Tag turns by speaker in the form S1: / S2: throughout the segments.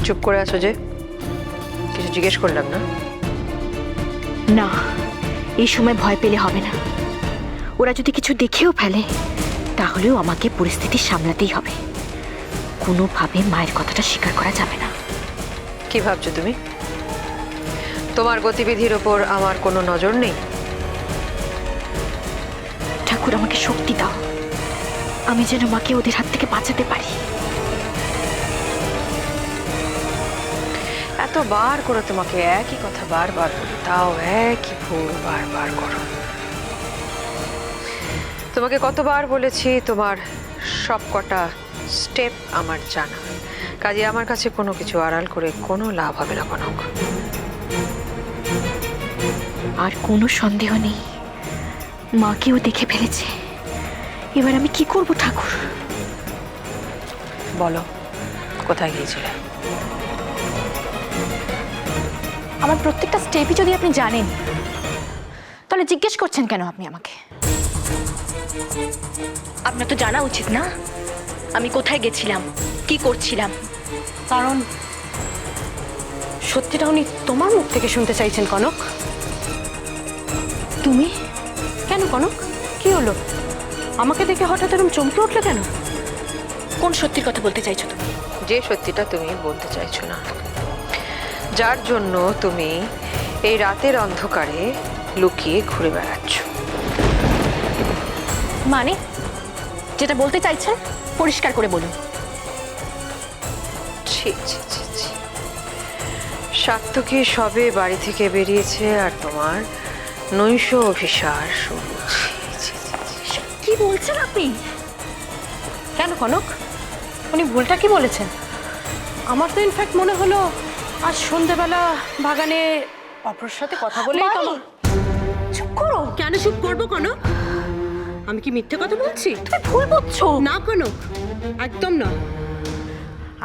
S1: চুপ করে আছো যে? কিছু জিজ্ঞেস করলাম না?
S2: না, এই সময় ভয় পেলে হবে না। ওরা যদি কিছু দেখেও ফেলে তাহলেও আমাকে পরিস্থিতি সামলাতেই হবে। কোনোভাবে মায়ের কথাটা স্বীকার করা যাবে না।
S1: কি ভাবছো তুমি? তোমার গতিবিধির ওপর আমার কোনো নজর নেই?
S2: ঠাকুর, আমাকে শক্তি দাও, আমি যেন মাকে ওদের হাত থেকে বাঁচাতে পারি।
S1: এতবার করে তোমাকে একই কথা বারবার বলি, তাও একই ভুল বারবার করো। তোমাকে কতবার বলেছি তোমার সব কটা স্টেপ আমার জানা, কাজে আমার কাছে কোনো কিছু আড়াল করে কোনো লাভ হবে না কনক।
S2: আর কোনো সন্দেহ নেই, মাকেও দেখে ফেলেছে। এবার আমি কি করব ঠাকুর?
S1: বলো, কোথায় গিয়েছিলে?
S2: আমার প্রত্যেকটা স্টেপই যদি আপনি জানেন তাহলে জিজ্ঞেস করছেন কেন আপনি আমাকে? আপনার তো জানা উচিত না আমি কোথায় গেছিলাম, কি করছিলাম।
S3: কারণ সত্যিটা উনি তোমার মুখ থেকে শুনতে চাইছেন কনক।
S2: তুমি
S3: কেন কনক, কি হলো? আমাকে দেখে হঠাৎ এরকম চমকে উঠলে কেন?
S2: কোন সত্যির কথা বলতে চাইছো তুমি?
S1: যে সত্যিটা তুমি বলতে চাইছো না, যার জন্য তুমি এই রাতের অন্ধকারে লুকিয়ে ঘুরে বেড়াচ্ছ।
S2: মানে যেটা বলতে চাইছেন পরিষ্কার করে বলুন।
S1: ছি ছি ছি ছি, সাত্তকী সবে বাড়ি থেকে বেরিয়েছে আর তোমার নৈশ অভিসার শুরু। ছি ছি ছি ছি।
S2: কি বলছেন আপনি?
S3: কেন কনক, উনি ভুলটা কি বলেছেন? আমার তো ইনফ্যাক্ট মনে হলো আজ সন্ধেবেলা বাগানে অপর সাথে কথা বলেই
S2: বাড়ি?
S3: তোমার।
S2: চুপ করো।
S3: কেন চুপ করবো কনক? আমি কি মিথ্যে কথা বলছি?
S2: তুমি ভুল বলছো।
S3: না কনক, একদম না।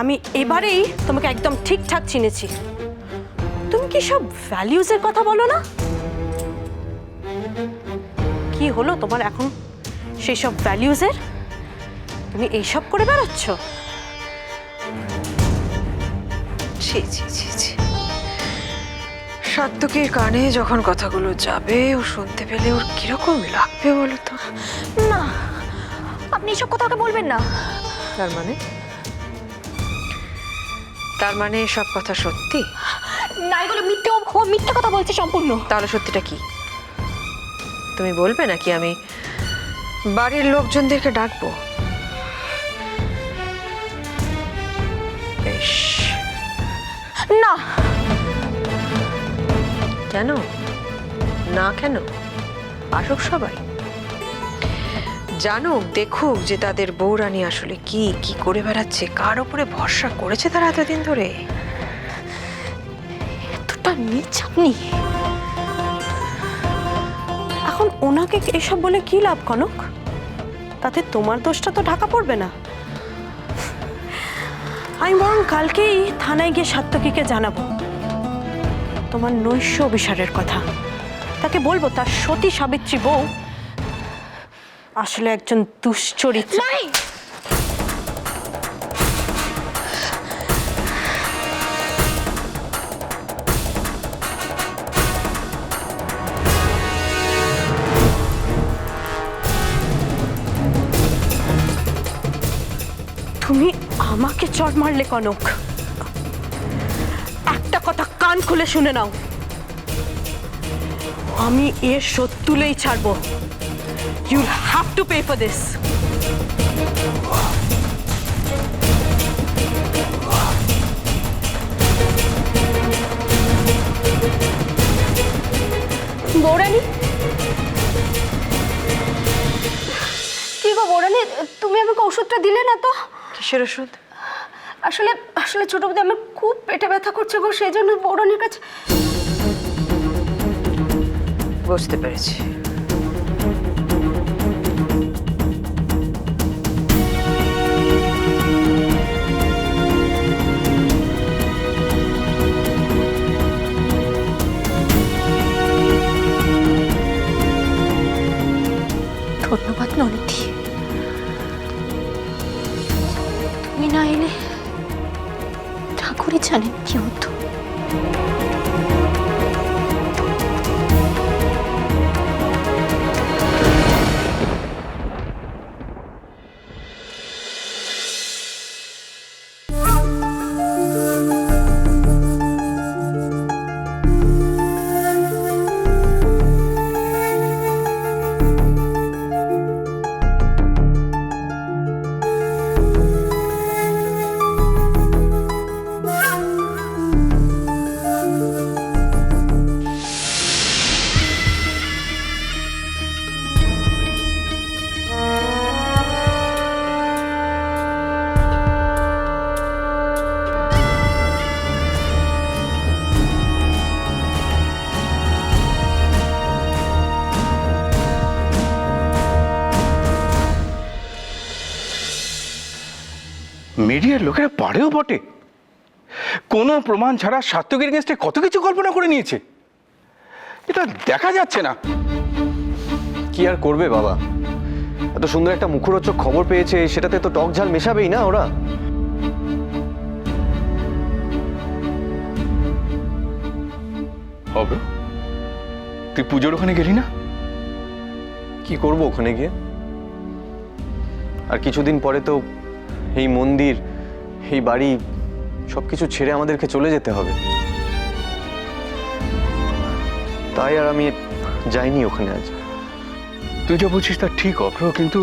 S3: আমি এবারেই তোমাকে একদম ঠিকঠাক চিনেছি। তুমি কি সব ভ্যালিউজের কথা বলো না? কি হলো তোমার এখন সেই সব ভ্যালিউজের? তুমি এইসব করে বেড়াচ্ছ?
S1: ছি ছি ছি ছি, সাত্তকীর কানে যখন কথাগুলো যাবে, ও শুনতে পেলে ওর কিরকম লাগবে বলো তো?
S2: না, আপনি এসব কথা ওকে বলবেন না।
S1: তার মানে? তার মানে সব কথা সত্যি?
S2: না, এগুলো মিথ্যে। ও মিথ্যে কথা বলছে সম্পূর্ণ।
S1: তাহলে সত্যিটা কি তুমি বলবে নাকি আমি বাড়ির লোকজনদেরকে ডাকবো? বেশ।
S2: না।
S1: কেন না? কেন? আসুক সবাই, জানুক, দেখুক যে তাদের বউরানী আসলে কি কি করে বেড়াচ্ছে, কার উপরে ভরসা করেছে তারা এতদিন ধরে।
S2: এতটা নিচ আপনি?
S3: এখন ওনাকে এসব বলে কি লাভ কনক? তাতে তোমার দোষটা তো ঢাকা পড়বে না। আমি বরং কালকেই থানায় গিয়ে সাত্তকীকে জানাবো তোমার নৈশ অভিসারের কথা। তাকে বলবো তার সতী সাবিত্রী বউ আসলে একজন দুশ্চরিত্র।
S2: নাই।
S3: তুমি আমাকে চড় মারলে কনক। একটা কথা কান খুলে শুনে নাও, আমি এর শোধ তুলেই ছাড়বো। You'll have to pay for this.
S2: বৌরানী, কি গো বৌরানী, তুমি আমাকে ওষুধটা দিলে না তো?
S1: কিসের ওষুধ?
S2: আসলে আসলে ছোট বৌদি, আমার খুব পেটে ব্যথা করছে গো, সেই জন্য বৌরানীর কাছে।
S1: বুঝতে পেরেছি।
S2: ধন্যবাদ ননীতি, তুমি না এলে ঠাকুর করে জানেন কি হতো?
S4: মিডিয়ার লোকেরা পারেও বটে, কোনো প্রমাণ ছাড়া সাত্তকের এগেন্স্টে কত কিছু কল্পনা করে নিয়েছে। এটা দেখা যাচ্ছে না।
S5: কি আর করবে বাবা, এত সুন্দর একটা মুখরোচক খবর পেয়েছে, সেটাতে তো টক ঝাল মেশাবেই না ওরা।
S4: হবে, তুই পুজোর ওখানে গেলি না?
S5: কি করব ওখানে গিয়ে? আর কিছুদিন পরে তো এই মন্দির, এই বাড়ি সবকিছু ছেড়ে আমাদেরকে চলে যেতে হবে। তাই আর আমি যাইনি ওখানে আজ।
S4: তুই যা বলছিস তা ঠিক অভ্র, কিন্তু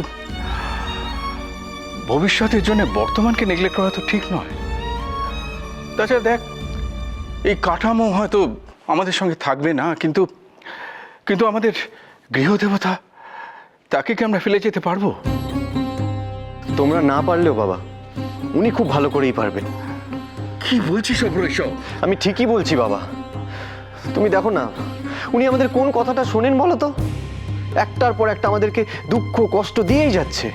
S4: ভবিষ্যতের জন্য বর্তমানকে নেগলেক্ট করা তো ঠিক নয়। তাছাড়া দেখ, এই কাঠামো হয়তো আমাদের সঙ্গে থাকবে না, কিন্তু কিন্তু আমাদের গৃহদেবতা, তাকে কি আমরা ফেলে যেতে পারবো?
S5: তোমরা না পারলেও বাবা, উনি খুব ভালো করেই পারবেন।
S4: কি বলছিস অভ্র এসব?
S5: আমি ঠিকই বলছি বাবা। তুমি দেখো না, উনি আমাদের কোন কথাটা শোনেন বলো তো? একটার পর একটা আমাদেরকে দুঃখ কষ্ট দিয়েই যাচ্ছে।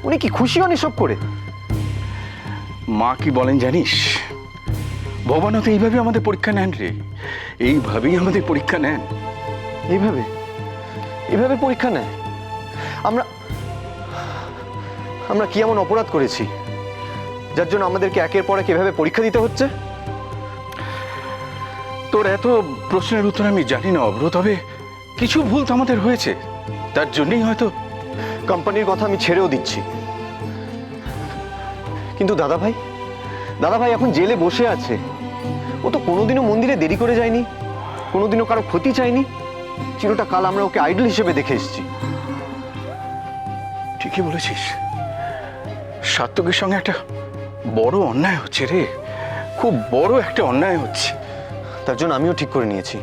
S5: উনি কি খুশি হন এসব করে?
S4: মা কি বলেন জানিস? ভগবানও তো এইভাবে আমাদের পরীক্ষা নেন রে, এইভাবেই আমাদের পরীক্ষা নেন।
S5: এইভাবে এইভাবে পরীক্ষা নেয়? আমরা আমরা কি এমন অপরাধ করেছি যার জন্য আমাদেরকে একের পর এক এভাবে পরীক্ষা দিতে হচ্ছে?
S4: তোর এত প্রশ্নের উত্তর আমি জানি না অভ্র, তবে কিছু ভুল তো আমাদের হয়েছে, তার জন্যই হয়তো।
S5: কোম্পানির কথা আমি ছেড়েও দিচ্ছি, কিন্তু দাদা ভাই এখন জেলে বসে আছে। ও তো কোনোদিনও মন্দিরে দেরি করে যায়নি, কোনোদিনও কারো ক্ষতি চায়নি। চিরটা কাল আমরা ওকে আইডল হিসেবে দেখে এসেছি।
S4: ঠিকই বলেছিস, সাত্তকের সঙ্গে একটা বড় অন্যায় হচ্ছে রে, খুব বড় একটা অন্যায় হচ্ছে।
S5: তার জন্য আমিও ঠিক করে নিয়েছি,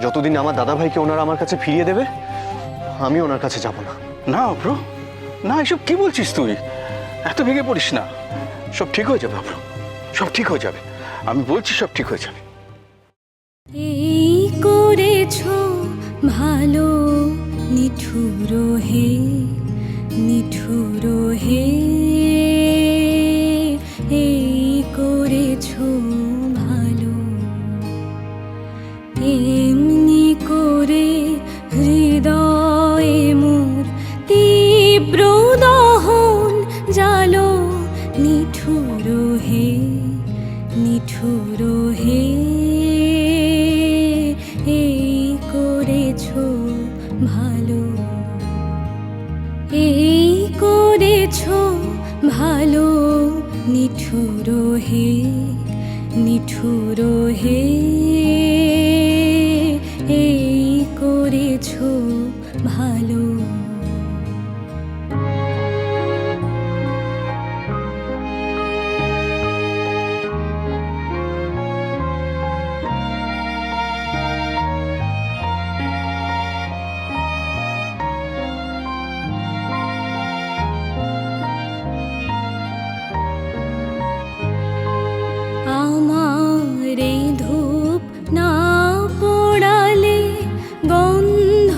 S5: যতদিন আমার দাদা ভাইকে ওনারা আমার কাছে ফিরিয়ে দেবে, আমি ওনার কাছে যাব না।
S4: না অভ্র, না, এসব কি বলছিস তুই? এত ভেঙে পড়িস না, সব ঠিক হয়ে যাবে অভ্র, সব ঠিক হয়ে যাবে, আমি বলছি সব ঠিক হয়ে যাবে।
S6: এই করেছো ভালো নিঠুর হে, নিঠুর হে, এই করেছো ভালো। এমনি করে হৃদয়ে মোর তীব্র দহন জালো, নিঠুর হে, নিঠুর হে, এই করেছো ভালো, এই করেছো ভালো, নিঠুর হে, নিঠুর হে, এই করেছো ভালো। আমার এই ধূপ না পোড়ালে, গন্ধ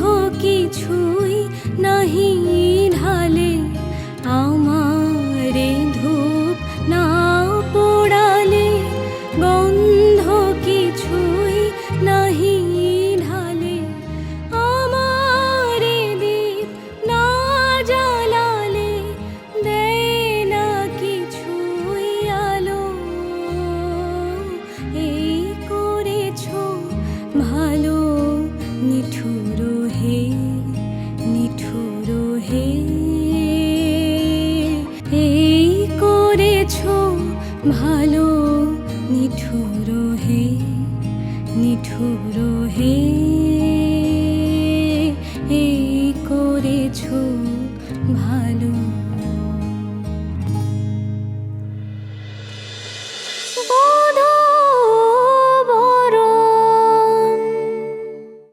S6: নিঠুর হে নিঠুর হে